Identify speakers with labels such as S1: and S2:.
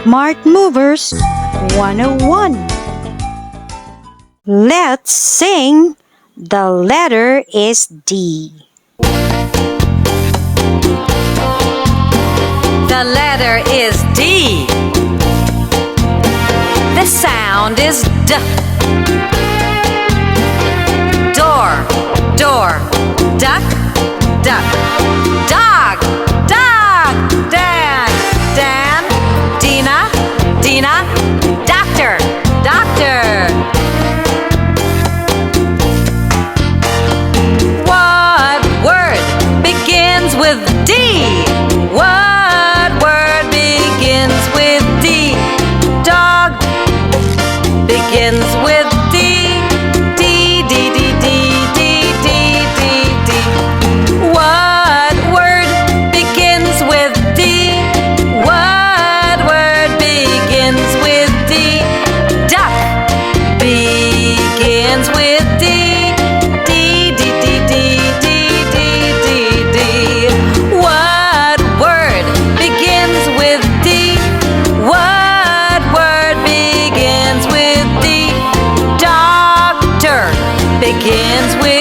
S1: Smart Movers 101. Let's sing. The letter is D.
S2: The letter is D. The sound is D. Door, door, duck, duck. Dog, dog. Dan, Dan. Dina, Dina. Doctor, doctor. What word begins with D? What word begins with D? Dog begins with D. D, D, D, D, D, D, D, D. What word begins with D? What word begins with D? Duck begins with D. D, D, D, D, D, D, D, D. What word begins with D? What word begins with D? Doctor begins with